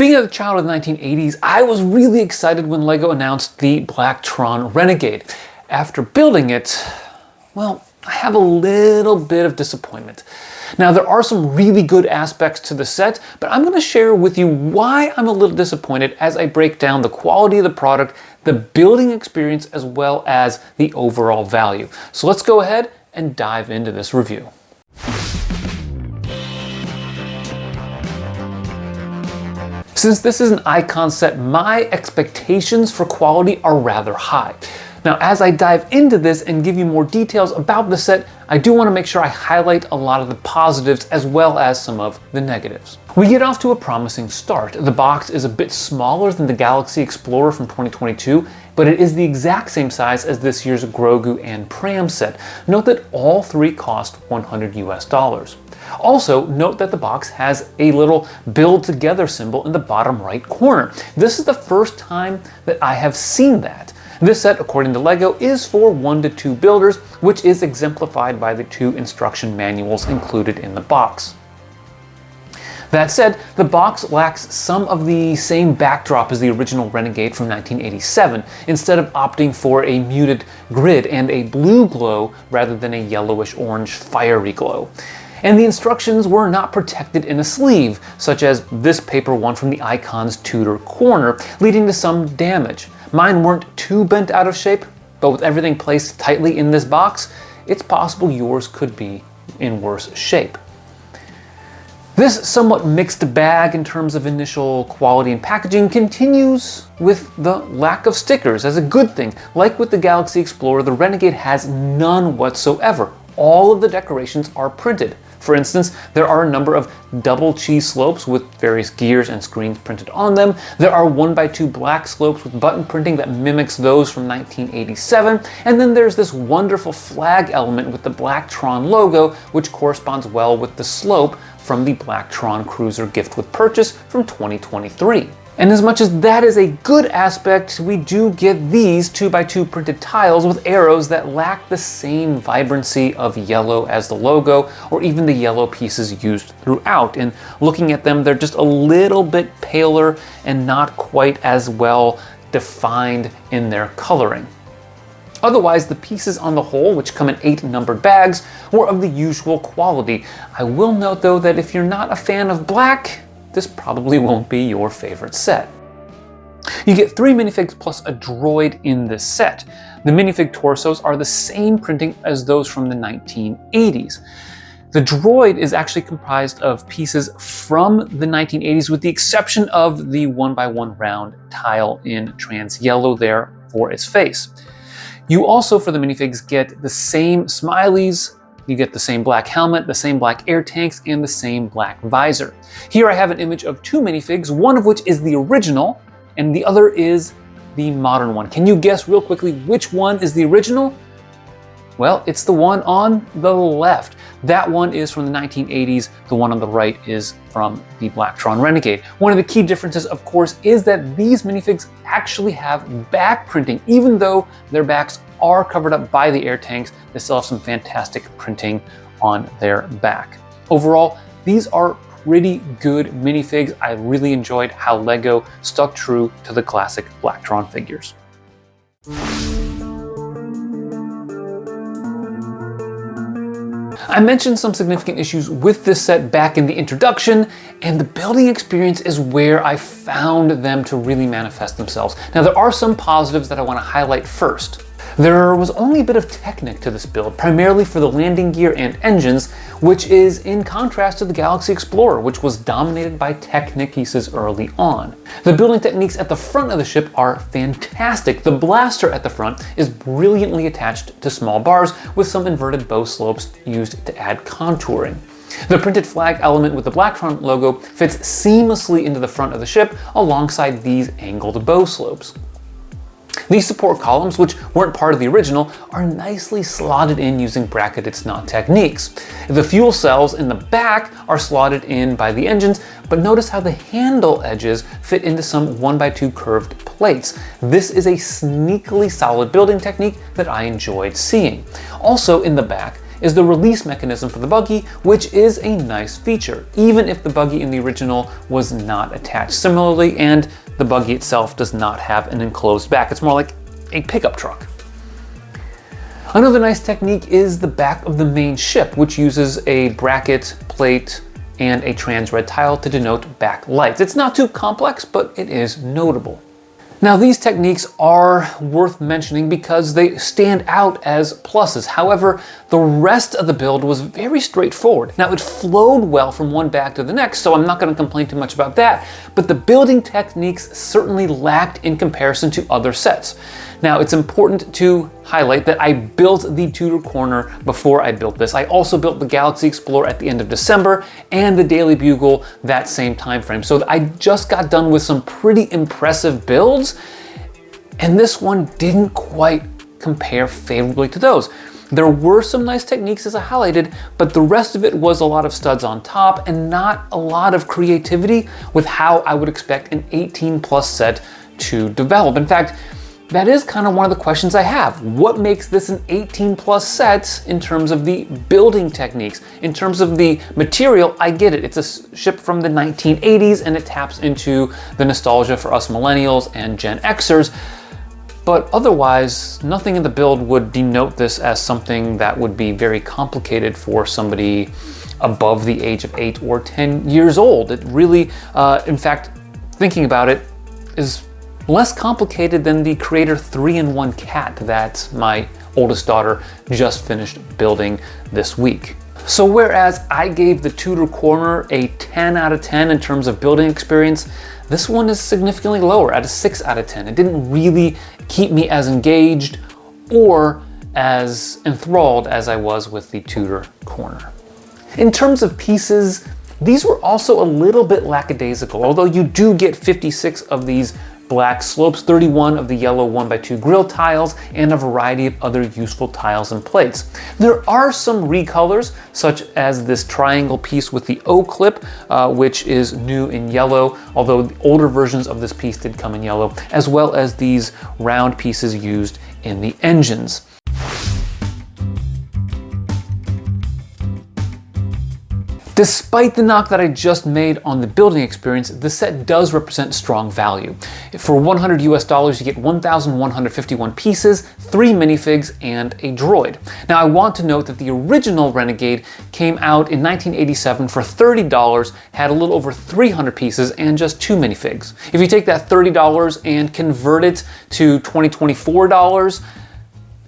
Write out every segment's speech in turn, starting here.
Being a child of the 1980s, I was really excited when LEGO announced the Blacktron Renegade. After building it, well, I have a little bit of disappointment. Now, there are some really good aspects to the set, but I'm going to share with you why I'm a little disappointed as I break down the quality of the product, the building experience, as well as the overall value. So let's go ahead and dive into this review. Since this is an icon set, my expectations for quality are rather high. Now, as I dive into this and give you more details about the set, I do want to make sure I highlight a lot of the positives as well as some of the negatives. We get off to a promising start. The box is a bit smaller than the Galaxy Explorer from 2022, but it is the exact same size as this year's Grogu and Pram set. Note that all three cost $100 US. Also, note that the box has a little build together symbol in the bottom right corner. This is the first time that I have seen that. This set, according to LEGO, is for 1 to 2 builders, which is exemplified by the 2 instruction manuals included in the box. That said, the box lacks some of the same backdrop as the original Renegade from 1987, instead of opting for a muted grid and a blue glow rather than a yellowish-orange fiery glow. And the instructions were not protected in a sleeve, such as this paper one from the icon's Tudor corner, leading to some damage. Mine weren't too bent out of shape, but with everything placed tightly in this box, it's possible yours could be in worse shape. This somewhat mixed bag in terms of initial quality and packaging continues with the lack of stickers as a good thing. Like with the Galaxy Explorer, the Renegade has none whatsoever. All of the decorations are printed. For instance, there are a number of double cheese slopes with various gears and screens printed on them. There are 1x2 black slopes with button printing that mimics those from 1987. And then there's this wonderful flag element with the Blacktron logo, which corresponds well with the slope from the Blacktron Cruiser gift with purchase from 2023. And as much as that is a good aspect, we do get these 2x2 printed tiles with arrows that lack the same vibrancy of yellow as the logo, or even the yellow pieces used throughout. And looking at them, they're just a little bit paler and not quite as well defined in their coloring. Otherwise, the pieces on the whole, which come in 8 numbered bags, were of the usual quality. I will note though that if you're not a fan of black, this probably won't be your favorite set. You get 3 minifigs plus a droid in this set. The minifig torsos are the same printing as those from the 1980s. The droid is actually comprised of pieces from the 1980s with the exception of the 1x1 round tile in trans yellow there for its face. You also, for the minifigs, get the same smileys. You get the same black helmet, the same black air tanks, and the same black visor. Here I have an image of 2 minifigs, one of which is the original, and the other is the modern one. Can you guess real quickly which one is the original? Well, it's the one on the left. That one is from the 1980s. The one on the right is from the Blacktron Renegade. One of the key differences, of course, is that these minifigs actually have back printing. Even though their backs are covered up by the air tanks, they still have some fantastic printing on their back. Overall, these are pretty good minifigs. I really enjoyed how LEGO stuck true to the classic Blacktron figures. I mentioned some significant issues with this set back in the introduction, and the building experience is where I found them to really manifest themselves. Now, there are some positives that I want to highlight first. There was only a bit of Technic to this build, primarily for the landing gear and engines, which is in contrast to the Galaxy Explorer, which was dominated by Technic pieces early on. The building techniques at the front of the ship are fantastic. The blaster at the front is brilliantly attached to small bars with some inverted bow slopes used to add contouring. The printed flag element with the Blacktron logo fits seamlessly into the front of the ship alongside these angled bow slopes. These support columns, which weren't part of the original, are nicely slotted in using bracketed snot techniques. The fuel cells in the back are slotted in by the engines, but notice how the handle edges fit into some 1x2 curved plates. This is a sneakily solid building technique that I enjoyed seeing. Also in the back, is the release mechanism for the buggy, which is a nice feature, even if the buggy in the original was not attached similarly, and the buggy itself does not have an enclosed back. It's more like a pickup truck. Another nice technique is the back of the main ship, which uses a bracket, plate, and a trans red tile to denote back lights. It's not too complex, but it is notable. Now, these techniques are worth mentioning because they stand out as pluses. However, the rest of the build was very straightforward. Now, it flowed well from one back to the next, so I'm not going to complain too much about that, but the building techniques certainly lacked in comparison to other sets. Now, it's important to highlight that I built the Tudor Corner before I built this. I also built the Galaxy Explorer at the end of December and the Daily Bugle that same time frame. So I just got done with some pretty impressive builds, and this one didn't quite compare favorably to those. There were some nice techniques, as I highlighted, but the rest of it was a lot of studs on top and not a lot of creativity with how I would expect an 18+ set to develop. In fact, that is kind of one of the questions I have. What makes this an 18+ set in terms of the building techniques? In terms of the material, I get it. It's a ship from the 1980s and it taps into the nostalgia for us millennials and Gen Xers. But otherwise, nothing in the build would denote this as something that would be very complicated for somebody above the age of 8 or 10 years old. It really, in fact, thinking about it, is less complicated than the Creator 3-in-1 cat that my oldest daughter just finished building this week. So whereas I gave the Tudor Corner a 10 out of 10 in terms of building experience, this one is significantly lower at a 6 out of 10. It didn't really keep me as engaged or as enthralled as I was with the Tudor Corner. In terms of pieces, these were also a little bit lackadaisical, although you do get 56 of these black slopes, 31 of the yellow 1x2 grill tiles, and a variety of other useful tiles and plates. There are some recolors, such as this triangle piece with the O clip, which is new in yellow, although the older versions of this piece did come in yellow, as well as these round pieces used in the engines. Despite the knock that I just made on the building experience, the set does represent strong value. For $100 US, you get 1,151 pieces, 3 minifigs, and a droid. Now, I want to note that the original Renegade came out in 1987 for $30, had a little over 300 pieces, and just 2 minifigs. If you take that $30 and convert it to 2024 dollars,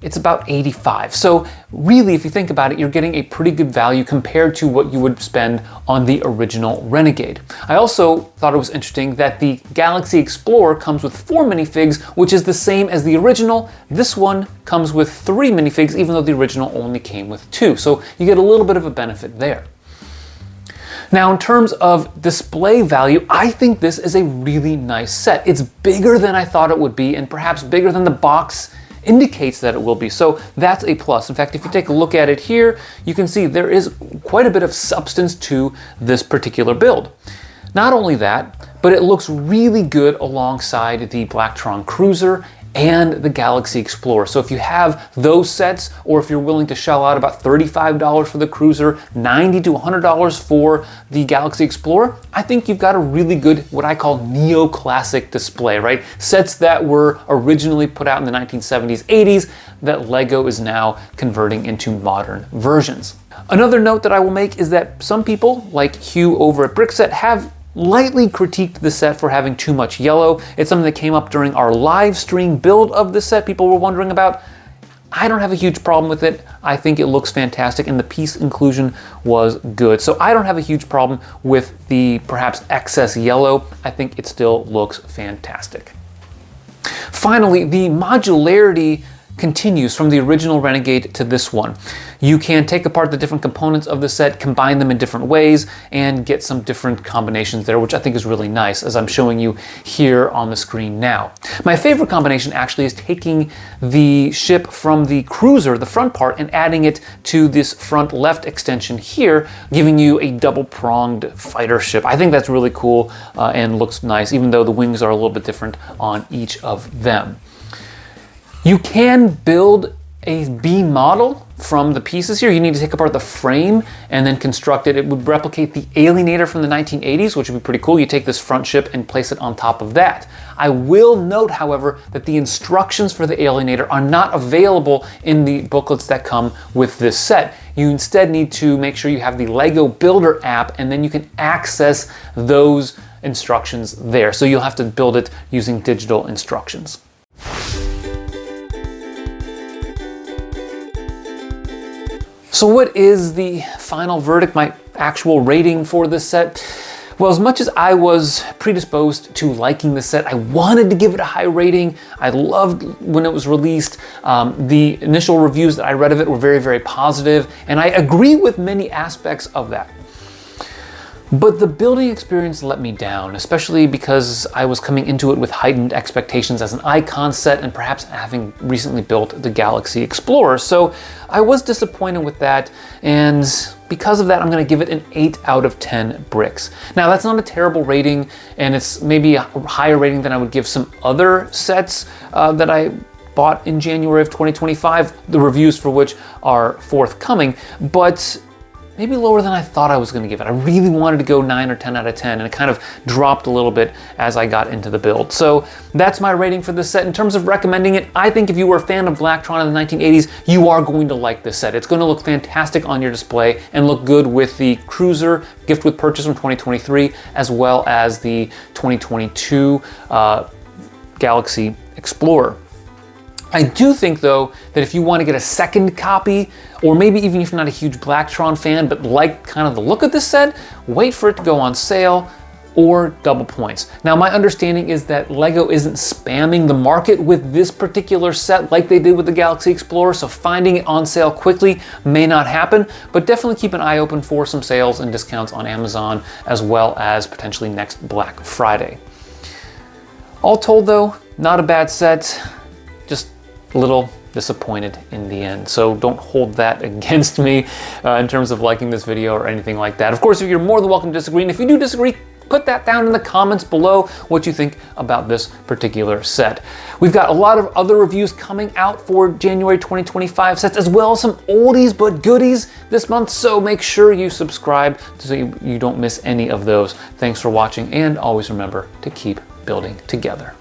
it's about 85. So really, if you think about it, you're getting a pretty good value compared to what you would spend on the original Renegade. I also thought it was interesting that the Galaxy Explorer comes with 4 minifigs, which is the same as the original. This one comes with 3 minifigs, even though the original only came with 2. So you get a little bit of a benefit there. Now, in terms of display value, I think this is a really nice set. It's bigger than I thought it would be, and perhaps bigger than the box indicates that it will be. So that's a plus. In fact, if you take a look at it here, you can see there is quite a bit of substance to this particular build. Not only that, but it looks really good alongside the Blacktron Cruiser and the Galaxy Explorer. So if you have those sets, or if you're willing to shell out about $35 for the Cruiser, $90 to $100 for the Galaxy Explorer, I think you've got a really good, what I call neoclassic display, right? Sets that were originally put out in the 1970s, 80s, that LEGO is now converting into modern versions. Another note that I will make is that some people, like Hugh over at Brickset, have lightly critiqued the set for having too much yellow. It's something that came up during our live stream build of the set people were wondering about. I don't have a huge problem with it. I think it looks fantastic and the piece inclusion was good. So I don't have a huge problem with the perhaps excess yellow. I think it still looks fantastic. Finally, the modularity continues from the original Renegade to this one. You can take apart the different components of the set, combine them in different ways, and get some different combinations there, which I think is really nice, as I'm showing you here on the screen now. My favorite combination actually is taking the ship from the cruiser, the front part, and adding it to this front left extension here, giving you a double-pronged fighter ship. I think that's really cool and looks nice, even though the wings are a little bit different on each of them. You can build a B model from the pieces here. You need to take apart the frame and then construct it. It would replicate the Alienator from the 1980s, which would be pretty cool. You take this front ship and place it on top of that. I will note, however, that the instructions for the Alienator are not available in the booklets that come with this set. You instead need to make sure you have the Lego Builder app, and then you can access those instructions there. So you'll have to build it using digital instructions. So what is the final verdict, my actual rating for this set? Well, as much as I was predisposed to liking the set, I wanted to give it a high rating. I loved when it was released. The initial reviews that I read of it were very, very positive, and I agree with many aspects of that. But the building experience let me down, especially because I was coming into it with heightened expectations as an icon set and perhaps having recently built the Galaxy Explorer. So I was disappointed with that, and because of that, I'm gonna give it an 8 out of 10 bricks. Now, that's not a terrible rating, and it's maybe a higher rating than I would give some other sets that I bought in January of 2025, the reviews for which are forthcoming, but maybe lower than I thought I was going to give it. I really wanted to go 9 or 10 out of 10, and it kind of dropped a little bit as I got into the build. So that's my rating for this set. In terms of recommending it, I think if you were a fan of Blacktron in the 1980s, you are going to like this set. It's going to look fantastic on your display and look good with the Cruiser gift with purchase from 2023, as well as the 2022 Galaxy Explorer. I do think, though, that if you want to get a second copy, or maybe even if you're not a huge Blacktron fan but like kind of the look of this set, wait for it to go on sale or double points. Now, my understanding is that LEGO isn't spamming the market with this particular set like they did with the Galaxy Explorer, so finding it on sale quickly may not happen, but definitely keep an eye open for some sales and discounts on Amazon, as well as potentially next Black Friday. All told, though, not a bad set, just a little disappointed in the end. So don't hold that against me in terms of liking this video or anything like that. Of course, you're more than welcome to disagree, and if you do disagree, put that down in the comments below what you think about this particular set. We've got a lot of other reviews coming out for January 2025 sets, as well as some oldies but goodies this month, so make sure you subscribe so you don't miss any of those. Thanks for watching, and always remember to keep building together.